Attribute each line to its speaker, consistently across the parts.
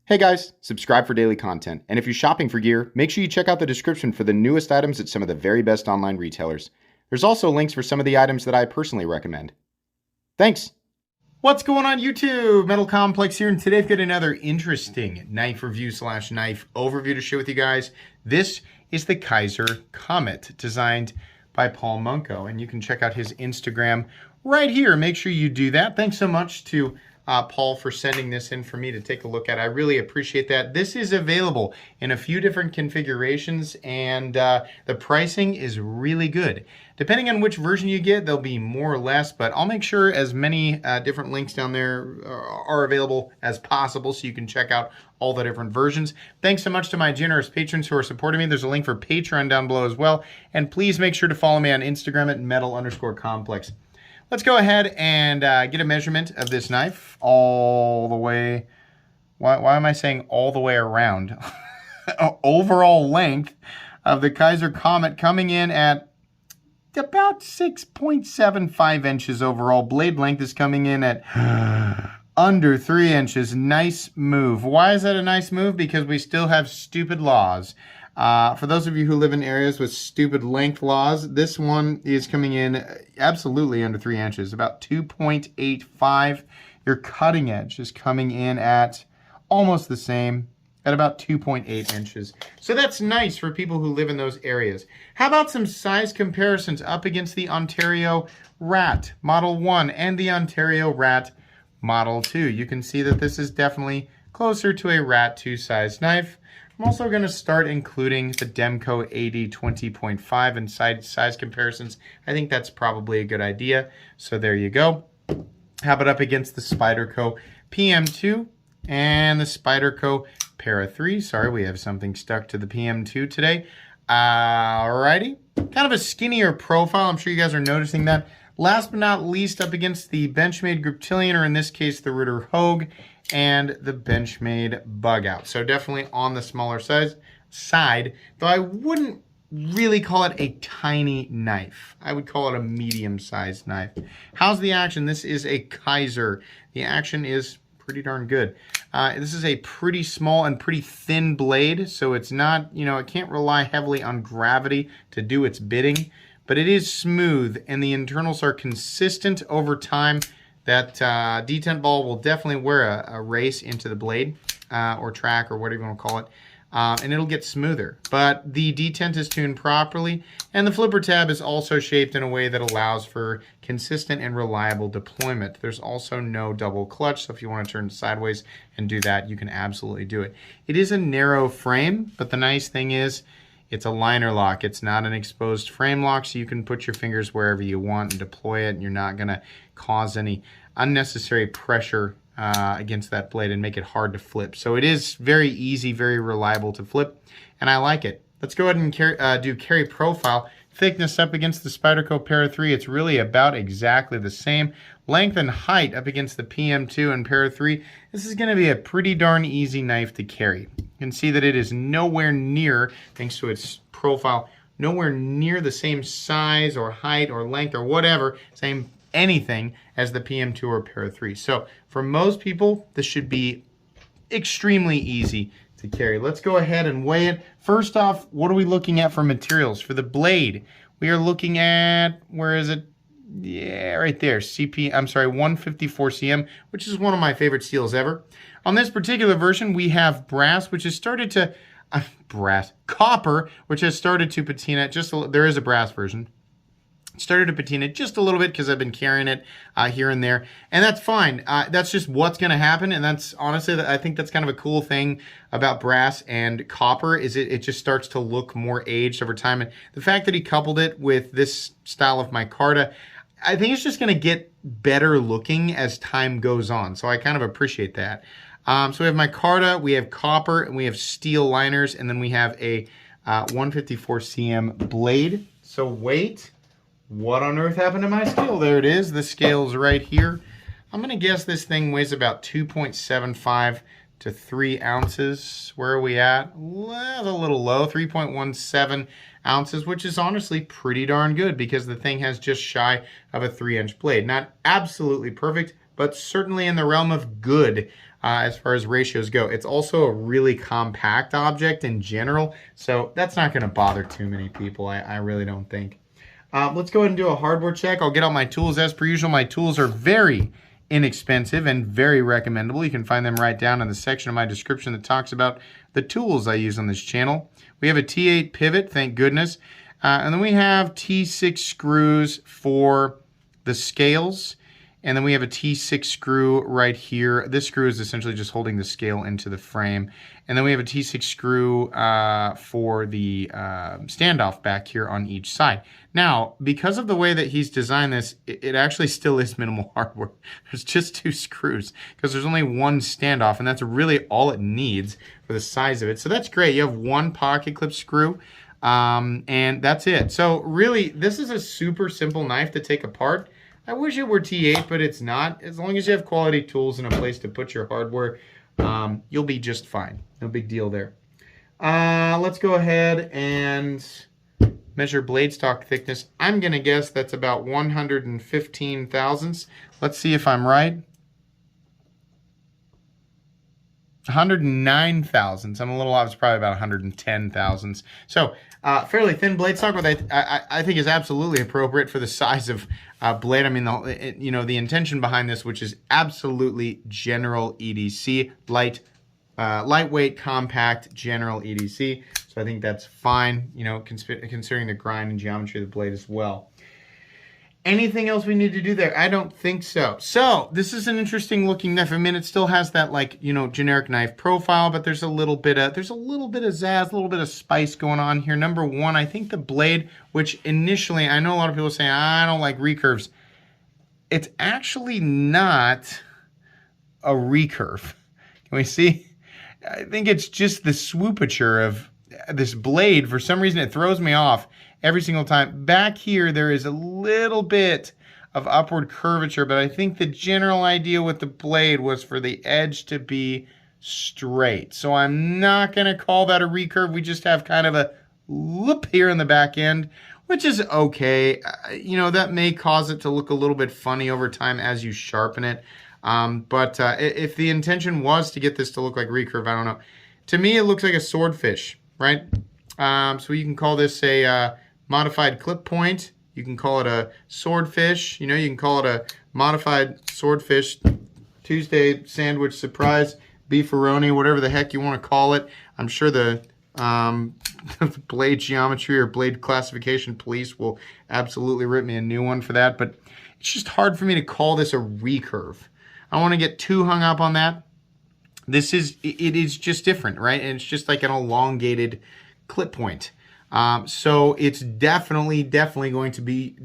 Speaker 1: Hey guys, subscribe for daily content. And if you're shopping for gear, make sure you check out the description for the newest items at some of the very best online retailers. There's also links for some of the items that I personally recommend. Thanks! What's going on YouTube? Metal Complex here, and today I've got another interesting knife review / knife overview to share with you guys. This is the Kizer Comet, designed by Paul Munko, and you can check out his Instagram right here. Make sure you do that. Thanks so much to Paul for sending this in for me to take a look at. I really appreciate that. This is available in a few different configurations, and the pricing is really good. Depending on which version you get, there'll be more or less, but I'll make sure as many different links down there are available as possible so you can check out all the different versions. Thanks so much to my generous patrons who are supporting me. There's a link for Patreon down below as well, and please make sure to follow me on Instagram at metal_complex. Let's go ahead and get a measurement of this knife all the way. Why am I saying all the way around? Overall length of the Kizer Comet coming in at about 6.75 inches overall. Blade length is coming in at under 3 inches. Nice move. Why is that a nice move? Because we still have stupid laws. For those of you who live in areas with stupid length laws, this one is coming in absolutely under 3 inches, about 2.85. Your cutting edge is coming in at almost the same, at about 2.8 inches. So that's nice for people who live in those areas. How about some size comparisons up against the Ontario Rat Model 1 and the Ontario Rat Model 2? You can see that this is definitely closer to a Rat 2 size knife. I'm also going to start including the Demco AD 20.5 in size comparisons. I think that's probably a good idea. So there you go. How about up against the Spyderco PM2 and the Spyderco Para 3? Sorry, we have something stuck to the PM2 today. Alrighty. Kind of a skinnier profile. I'm sure you guys are noticing that. Last but not least, up against the Benchmade Griptilian, or in this case, the Ritter Hogue, and the Benchmade Bug Out. So definitely on the smaller side, though I wouldn't really call it a tiny knife. I would call it a medium-sized knife. How's the action? This is a Kizer. The action is pretty darn good. This is a pretty small and pretty thin blade, so it's not, it can't rely heavily on gravity to do its bidding, but it is smooth, and the internals are consistent over time. That detent ball will definitely wear a race into the blade or track or whatever you want to call it, and it'll get smoother. But the detent is tuned properly, and the flipper tab is also shaped in a way that allows for consistent and reliable deployment. There's also no double clutch, so if you want to turn sideways and do that, you can absolutely do it. It is a narrow frame, but the nice thing is it's a liner lock. It's not an exposed frame lock, so you can put your fingers wherever you want and deploy it, and you're not going to cause any unnecessary pressure against that blade and make it hard to flip. So it is very easy, very reliable to flip, and I like it. Let's go ahead and do carry profile. Thickness up against the Spyderco Para 3, it's really about exactly the same. Length and height up against the PM2 and Para 3, this is going to be a pretty darn easy knife to carry. You can see that it is nowhere near, thanks to its profile, nowhere near the same size or height or length or whatever, same anything as the PM2 or Para 3. So for most people, this should be extremely easy to carry. Let's go ahead and weigh it. First off, what are we looking at for materials? For the blade, we are looking at, where is it? Yeah, right there, 154 cm, which is one of my favorite steels ever. On this particular version, we have brass, which has started to, copper, which has started to patina, there is a brass version. Started to patina just a little bit because I've been carrying it here and there, and that's fine. That's just what's going to happen, and that's honestly, I think that's kind of a cool thing about brass and copper is it just starts to look more aged over time. And the fact that he coupled it with this style of micarta, I think it's just going to get better looking as time goes on. So I kind of appreciate that. So we have micarta, we have copper, and we have steel liners, and then we have a 154 cm blade. So weight. What on earth happened to my scale? There it is. The scale's right here. I'm going to guess this thing weighs about 2.75 to 3 ounces. Where are we at? Well, a little low, 3.17 ounces, which is honestly pretty darn good because the thing has just shy of a 3-inch blade. Not absolutely perfect, but certainly in the realm of good. as far as ratios go. It's also a really compact object in general, so that's not going to bother too many people, I really don't think. Let's go ahead and do a hardware check. I'll get out my tools. As per usual, my tools are very inexpensive and very recommendable. You can find them right down in the section of my description that talks about the tools I use on this channel. We have a T8 pivot, thank goodness. And then we have T6 screws for the scales. And then we have a T6 screw right here. This screw is essentially just holding the scale into the frame. And then we have a T6 screw for the standoff back here on each side. Now, because of the way that he's designed this, it actually still is minimal hardware. There's just 2 screws because there's only 1 standoff, and that's really all it needs for the size of it. So that's great. You have 1 pocket clip screw, and that's it. So really, this is a super simple knife to take apart. I wish it were T8, but it's not. As long as you have quality tools and a place to put your hardware, you'll be just fine. No big deal there. Let's go ahead and measure blade stock thickness. I'm going to guess that's about 115 thousandths. Let's see if I'm right. 109 thousandths. I'm a little off. It's probably about 110 thousandths. So fairly thin blade stock, but I think is absolutely appropriate for the size of blade. I mean, the intention behind this, which is absolutely general EDC, lightweight, compact, general EDC. So I think that's fine, considering the grind and geometry of the blade as well. Anything else we need to do there? I don't think so. So this is an interesting looking knife. I mean, it still has that generic knife profile, but there's a little bit of zazz, a little bit of spice going on here. Number one, I think the blade, which initially, I know a lot of people say, I don't like recurves. It's actually not a recurve. Can we see? I think it's just the swoopature of this blade. For some reason, it throws me off every single time. Back here, there is a little bit of upward curvature, but I think the general idea with the blade was for the edge to be straight. So I'm not going to call that a recurve. We just have kind of a loop here in the back end, which is okay. That may cause it to look a little bit funny over time as you sharpen it. But if the intention was to get this to look like recurve, I don't know. To me, it looks like a swordfish, right? So you can call this a modified clip point. You can call it a swordfish. You can call it a modified swordfish Tuesday sandwich surprise beefaroni, whatever the heck you want to call it. I'm sure the blade geometry or blade classification police will absolutely rip me a new one for that. But it's just hard for me to call this a recurve. I don't want to get too hung up on that. It is just different, right? And it's just like an elongated clip point. So it's definitely going to be,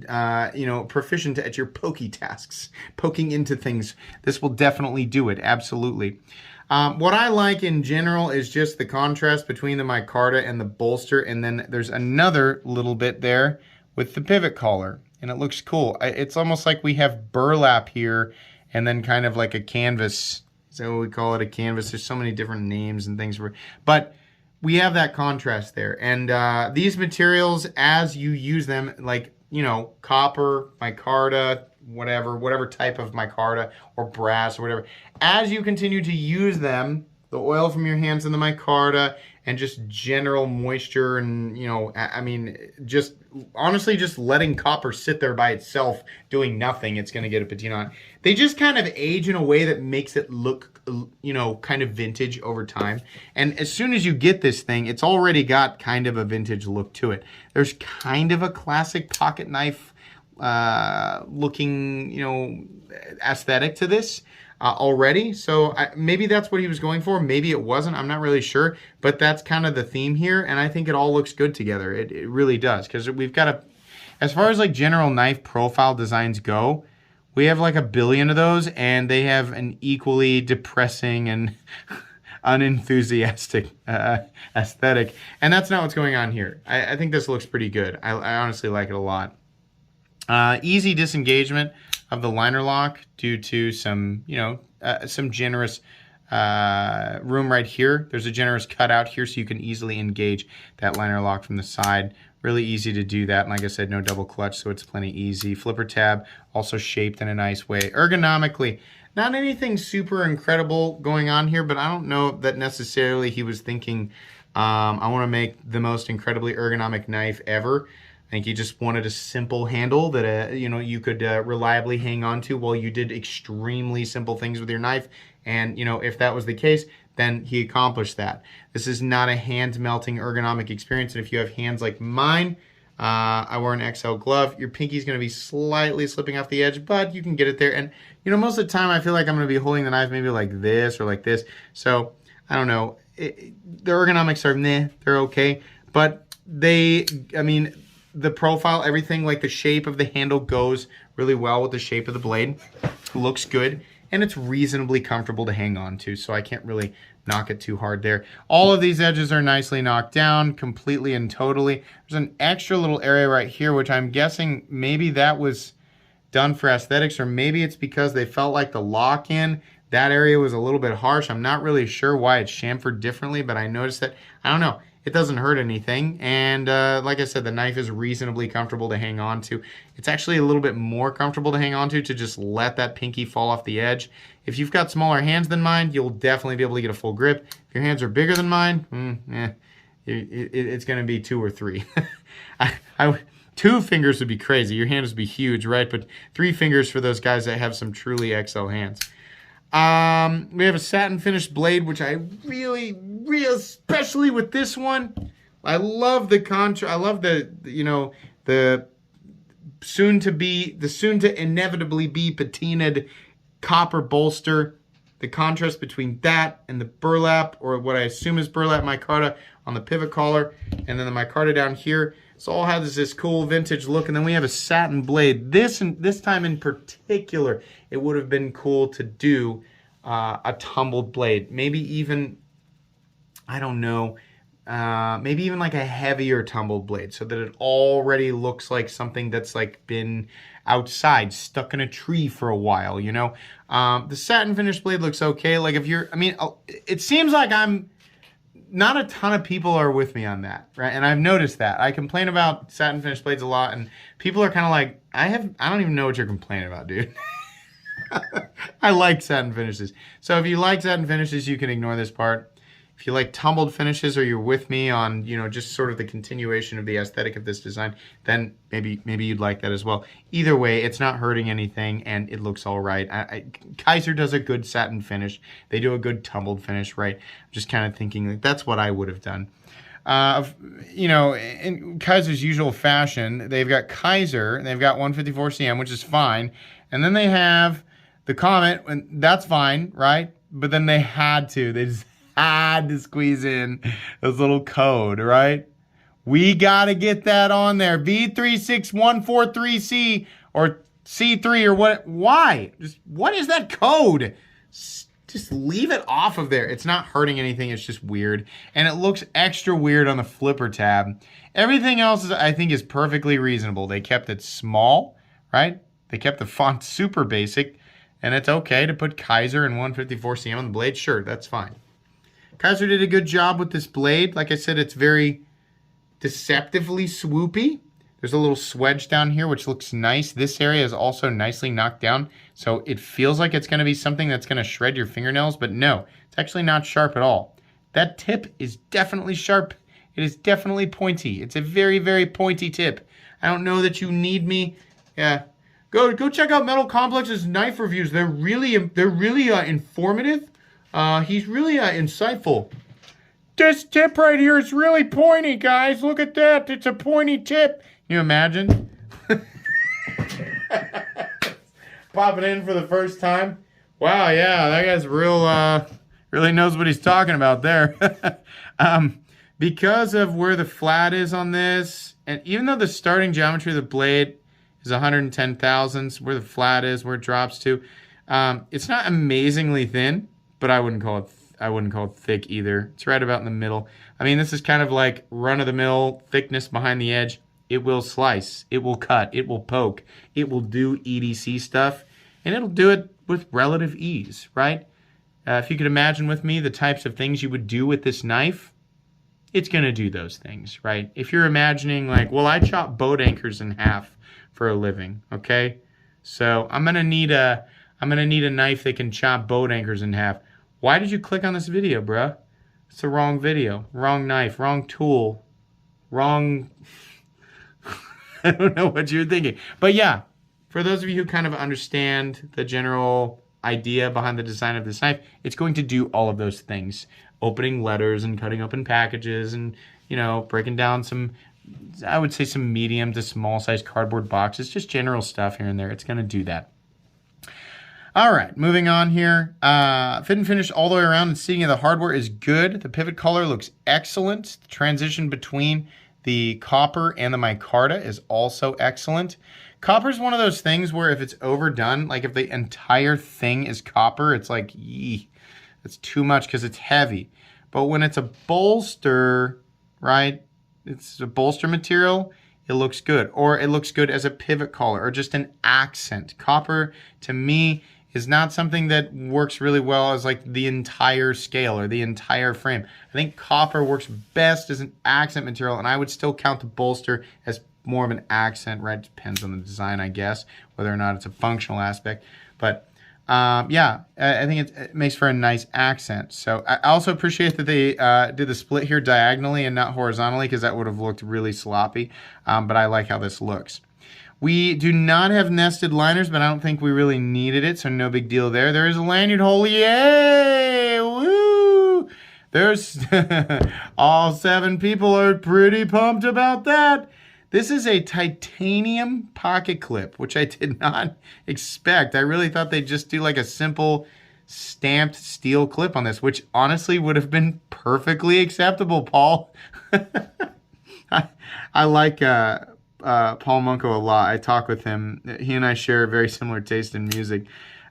Speaker 1: proficient at your pokey tasks, poking into things. This will definitely do it, absolutely. What I like in general is just the contrast between the micarta and the bolster, and then there's another little bit there with the pivot collar, and it looks cool. It's almost like we have burlap here, and then kind of like a canvas. So we call it a canvas. There's so many different names and things, but we have that contrast there. And these materials, as you use them, like, copper, micarta, whatever type of micarta or brass or whatever, as you continue to use them, the oil from your hands in the micarta and just general moisture and, just honestly just letting copper sit there by itself doing nothing, it's going to get a patina on. They just kind of age in a way that makes it look, kind of vintage over time. And as soon as you get this thing, it's already got kind of a vintage look to it. There's kind of a classic pocket knife looking, aesthetic to this already. So maybe that's what he was going for. Maybe it wasn't. I'm not really sure. But that's kind of the theme here. And I think it all looks good together. It really does. Because we've got as far as like general knife profile designs go, we have like a billion of those. And they have an equally depressing and unenthusiastic aesthetic. And that's not what's going on here. I think this looks pretty good. I honestly like it a lot. Easy disengagement of the liner lock due to some, some generous room right here. There's a generous cutout here so you can easily engage that liner lock from the side. Really easy to do that. And like I said, no double clutch, so it's plenty easy. Flipper tab also shaped in a nice way. Ergonomically, Not anything super incredible going on here, but I don't know that necessarily he was thinking, I want to make the most incredibly ergonomic knife ever. I think he just wanted a simple handle that you could reliably hang on to while you did extremely simple things with your knife. And if that was the case, then he accomplished that. This is not a hand melting ergonomic experience, and if you have hands like mine, I wear an XL glove. Your pinky's going to be slightly slipping off the edge, but you can get it there. And most of the time, I feel like I'm going to be holding the knife maybe like this or like this. So I don't know. The ergonomics are they're okay, but the profile, everything, like the shape of the handle goes really well with the shape of the blade. Looks good, and it's reasonably comfortable to hang on to, so I can't really knock it too hard there. All of these edges are nicely knocked down completely and totally. There's an extra little area right here, which I'm guessing maybe that was done for aesthetics, or maybe it's because they felt like the lock-in, that area was a little bit harsh. I'm not really sure why it's chamfered differently, but I noticed that, I don't know, it doesn't hurt anything. And like I said, the knife is reasonably comfortable to hang on to. It's actually a little bit more comfortable to hang on to just let that pinky fall off the edge. If you've got smaller hands than mine, you'll definitely be able to get a full grip. If your hands are bigger than mine, it's going to be 2 or 3. 2 fingers would be crazy. Your hands would be huge, right? But 3 fingers for those guys that have some truly XL hands. We have a satin finished blade, which I really, especially with this one, I love the contrast. I love the soon to inevitably be patinaed copper bolster. The contrast between that and the burlap, or what I assume is burlap micarta on the pivot collar, and then the micarta down here. So all has this cool vintage look, and then we have a satin blade. This time in particular, it would have been cool to do a tumbled blade. Maybe even, I don't know, maybe even like a heavier tumbled blade, so that it already looks like something that's like been outside, stuck in a tree for a while, The satin finished blade looks okay. Like it seems like not a ton of people are with me on that, right? And I've noticed that. I complain about satin finished blades a lot, and people are kind of like, I don't even know what you're complaining about, dude. I like satin finishes. So if you like satin finishes, you can ignore this part. If you like tumbled finishes, or you're with me on, just sort of the continuation of the aesthetic of this design, then maybe you'd like that as well. Either way, it's not hurting anything, and it looks all right. Kizer does a good satin finish. They do a good tumbled finish, right? I'm just kind of thinking like that's what I would have done. In Kizer's usual fashion, they've got Kizer, and they've got 154 cm, which is fine, and then they have the Comet, and that's fine, right? But then they just had to squeeze in this little code, right? We got to get that on there. V36143C or C3 or what? Why? What is that code? Just leave it off of there. It's not hurting anything. It's just weird. And it looks extra weird on the flipper tab. Everything else, I think, is perfectly reasonable. They kept it small, right? They kept the font super basic. And it's okay to put Kizer and 154 cm on the blade. Sure, that's fine. Kizer did a good job with this blade. Like I said, it's very deceptively swoopy. There's a little swedge down here, which looks nice. This area is also nicely knocked down, so it feels like it's going to be something that's going to shred your fingernails, but no, it's actually not sharp at all. That tip is definitely sharp. It is definitely pointy. It's a very, very pointy tip. I don't know that you need me. Yeah, go check out Metal Complex's knife reviews. They're really informative. He's really insightful. This tip right here is really pointy, guys. Look at that. It's a pointy tip. Can you imagine? Popping in for the first time. Wow, yeah, that guy's really knows what he's talking about there. Because of where the flat is on this, and even though the starting geometry of the blade is 110 thousandths, where the flat is, where it drops to, it's not amazingly thin, but I wouldn't call it thick either. It's right about in the middle. I mean, this is kind of like run-of-the-mill thickness behind the edge. It will slice, it will cut, it will poke, it will do EDC stuff, and it'll do it with relative ease, right? If you could imagine with me the types of things you would do with this knife, it's going to do those things, right? If you're imagining like, well, I chop boat anchors in half for a living, okay? So I'm going to need a
Speaker 2: I'm going to need a knife that can chop boat anchors in half. Why did you click on this video, bruh? It's the wrong video, wrong knife, wrong tool, wrong... I don't know what you're thinking. But yeah, for those of you who kind of understand the general idea behind the design of this knife, it's going to do all of those things. Opening letters and cutting open packages and, you know, breaking down some, I would say some medium to small size cardboard boxes, just general stuff here and there. It's going to do that. All right, moving on here. Fit and finish all the way around and seating of the hardware is good. The pivot color looks excellent. The transition between the copper and the micarta is also excellent. Copper is one of those things where if it's overdone, like if the entire thing is copper, it's like, yee, it's too much because it's heavy. But when it's a bolster, right, it's a bolster material, it looks good. Or it looks good as a pivot collar or just an accent. Copper, to me, is not something that works really well as like the entire scale or the entire frame. I think copper works best as an accent material, and I would still count the bolster as more of an accent, right? It depends on the design, I guess, whether or not it's a functional aspect. But yeah, I think it makes for a nice accent. So I also appreciate that they did the split here diagonally and not horizontally, because that would have looked really sloppy. But I like how this looks. We do not have nested liners, but I don't think we really needed it, so no big deal there. There is a lanyard hole. Yay! Woo! There's all 7 people are pretty pumped about that. This is a titanium pocket clip, which I did not expect. I really thought they'd just do like a simple stamped steel clip on this, which honestly would have been perfectly acceptable, Paul. I like Paul Munko a lot. I talk with him. He and I share a very similar taste in music.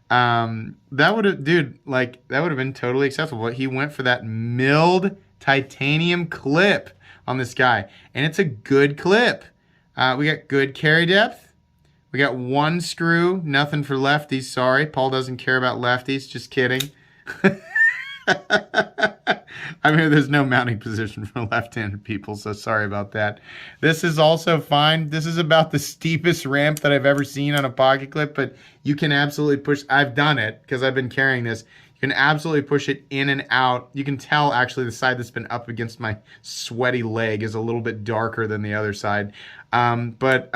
Speaker 2: That would have, dude, like that would have been totally acceptable. But he went for that milled titanium clip on this guy, and it's a good clip. We got good carry depth. We got 1 screw, nothing for lefties. Sorry, Paul doesn't care about lefties. Just kidding. I mean, there's no mounting position for left-handed people, so sorry about that. This is also fine. This is about the steepest ramp that I've ever seen on a pocket clip, but you can absolutely push. I've done it because I've been carrying this. You can absolutely push it in and out. You can tell actually the side that's been up against my sweaty leg is a little bit darker than the other side. But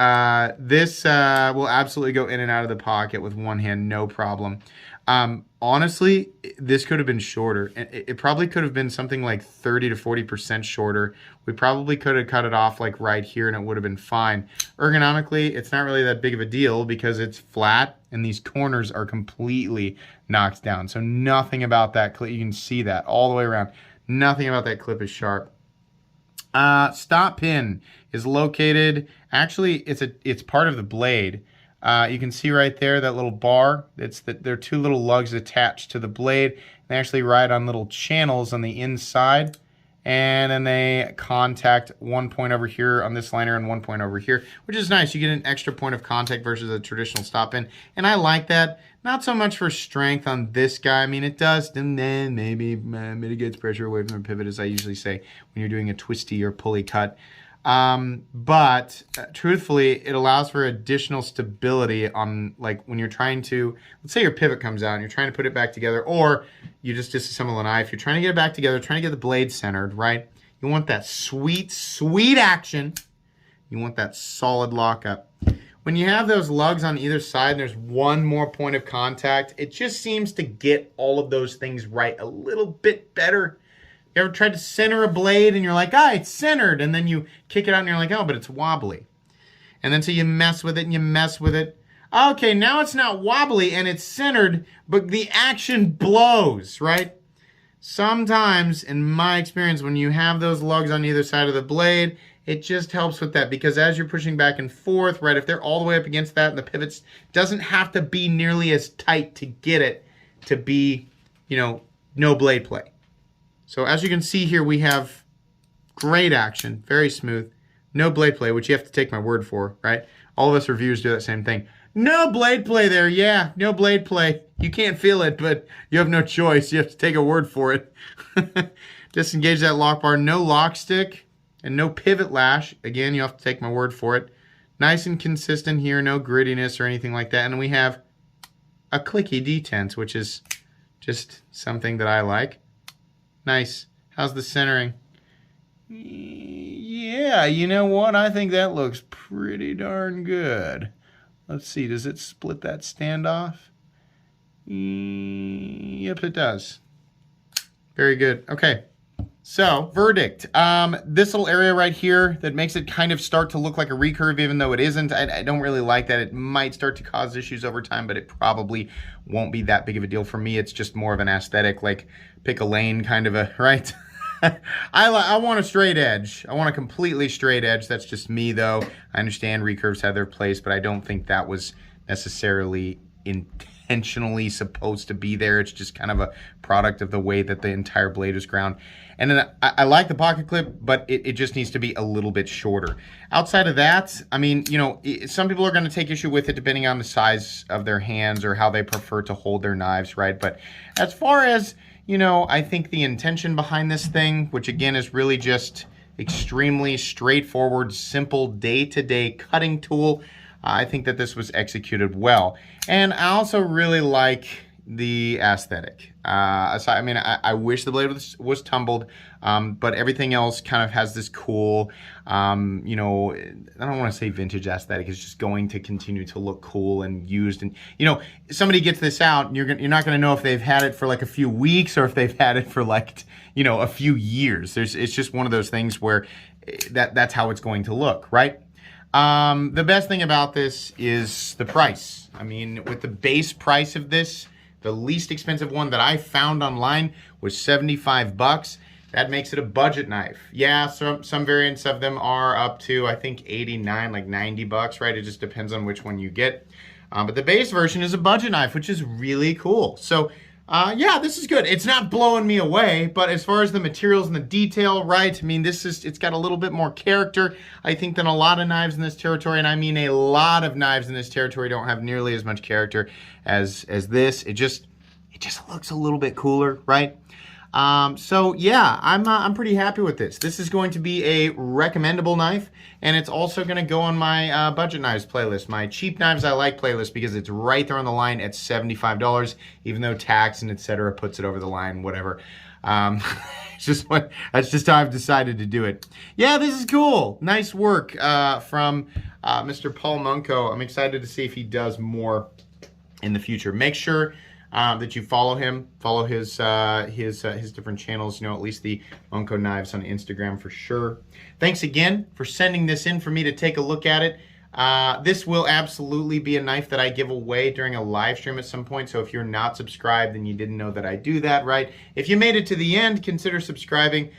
Speaker 2: this will absolutely go in and out of the pocket with one hand, no problem. Honestly, this could have been shorter. It probably could have been something like 30 to 40% shorter. We probably could have cut it off like right here and it would have been fine. Ergonomically, it's not really that big of a deal because it's flat and these corners are completely knocked down. So nothing about that clip, you can see that all the way around. Nothing about that clip is sharp. Stop pin is located, actually it's part of the blade. You can see right there that little bar. There are 2 little lugs attached to the blade. They actually ride on little channels on the inside, and then they contact 1 point over here on this liner and 1 point over here, which is nice. You get an extra point of contact versus a traditional stop pin, and I like that. Not so much for strength on this guy. I mean, it does, and then maybe mitigates pressure away from the pivot, as I usually say when you're doing a twisty or pulley cut. But truthfully, it allows for additional stability on, like, when you're trying to, let's say your pivot comes out and you're trying to put it back together, or you just disassemble a knife, you're trying to get it back together, trying to get the blade centered, right? You want that sweet, sweet action. You want that solid lockup. When you have those lugs on either side and there's 1 more point of contact, it just seems to get all of those things right a little bit better. You ever tried to center a blade and you're like, it's centered, and then you kick it out and you're like, oh, but it's wobbly. And then so you mess with it and you mess with it. Okay, now it's not wobbly and it's centered, but the action blows, right? Sometimes, in my experience, when you have those lugs on either side of the blade, it just helps with that, because as you're pushing back and forth, right, if they're all the way up against that and the pivots doesn't have to be nearly as tight to get it to be, no blade play. So as you can see here, we have great action, very smooth, no blade play, which you have to take my word for, right? All of us reviewers do that same thing. No blade play there, yeah, no blade play. You can't feel it, but you have no choice. You have to take a word for it. Disengage that lock bar, no lock stick, and no pivot lash. Again, you have to take my word for it. Nice and consistent here, no grittiness or anything like that. And we have a clicky detents, which is just something that I like. Nice. How's the centering? Yeah, you know what? I think that looks pretty darn good. Let's see, does it split that standoff? Yep, it does. Very good. Okay. So, verdict. This little area right here that makes it kind of start to look like a recurve, even though it isn't. I don't really like that. It might start to cause issues over time, but it probably won't be that big of a deal for me. It's just more of an aesthetic, like pick a lane kind of a, right? I want a straight edge. I want a completely straight edge. That's just me, though. I understand recurves have their place, but I don't think that was necessarily intentionally supposed to be there. It's just kind of a product of the way that the entire blade is ground. And then I like the pocket clip, but it just needs to be a little bit shorter. Outside of that, I mean, you know, some people are going to take issue with it depending on the size of their hands or how they prefer to hold their knives, right? But as far as, you know, I think the intention behind this thing, which again is really just extremely straightforward, simple day-to-day cutting tool, I think that this was executed well. And I also really like the aesthetic. I mean, I wish the blade was tumbled, but everything else kind of has this cool, you know, I don't want to say vintage aesthetic. It's just going to continue to look cool and used. And, you know, somebody gets this out, and you're not going to know if they've had it for like a few weeks or if they've had it for like, you know, a few years. It's just one of those things where that's how it's going to look, right? The best thing about this is the price. I mean, with the base price of this, the least expensive one that I found online was 75 bucks. That makes it a budget knife. Yeah, some variants of them are up to, I think, 89, like 90 bucks, right? It just depends on which one you get. But the base version is a budget knife, which is really cool. So, yeah, this is good. It's not blowing me away, but as far as the materials and the detail, right? I mean, it's got a little bit more character, I think, than a lot of knives in this territory. And I mean, a lot of knives in this territory don't have nearly as much character as this. It just looks a little bit cooler, right? So yeah, I'm pretty happy with this. This is going to be a recommendable knife, and it's also going to go on my budget knives playlist, my cheap knives I like playlist, because it's right there on the line at $75, even though tax and etc. puts it over the line, whatever. That's just how I've decided to do it. Yeah, this is cool. Nice work from Mr. Paul Munko. I'm excited to see if he does more in the future. Make sure that you follow him, follow his different channels, you know, at least the Munko Knives on Instagram for sure. Thanks again for sending this in for me to take a look at it. This will absolutely be a knife that I give away during a live stream at some point, so if you're not subscribed and you didn't know that I do that, right? If you made it to the end, consider subscribing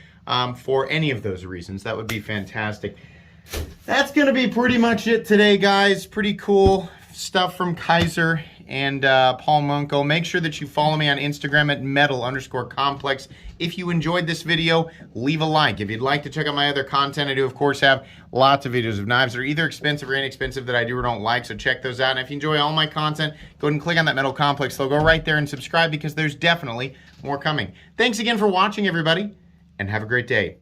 Speaker 2: for any of those reasons. That would be fantastic. That's going to be pretty much it today, guys. Pretty cool stuff from Kizer and Paul Munko. Make sure that you follow me on Instagram at metal_complex. If you enjoyed this video, leave a like. If you'd like to check out my other content, I do of course have lots of videos of knives that are either expensive or inexpensive that I do or don't like, so check those out. And if you enjoy all my content, go ahead and click on that Metal Complex logo right there and subscribe, because there's definitely more coming. Thanks again for watching, everybody, and have a great day.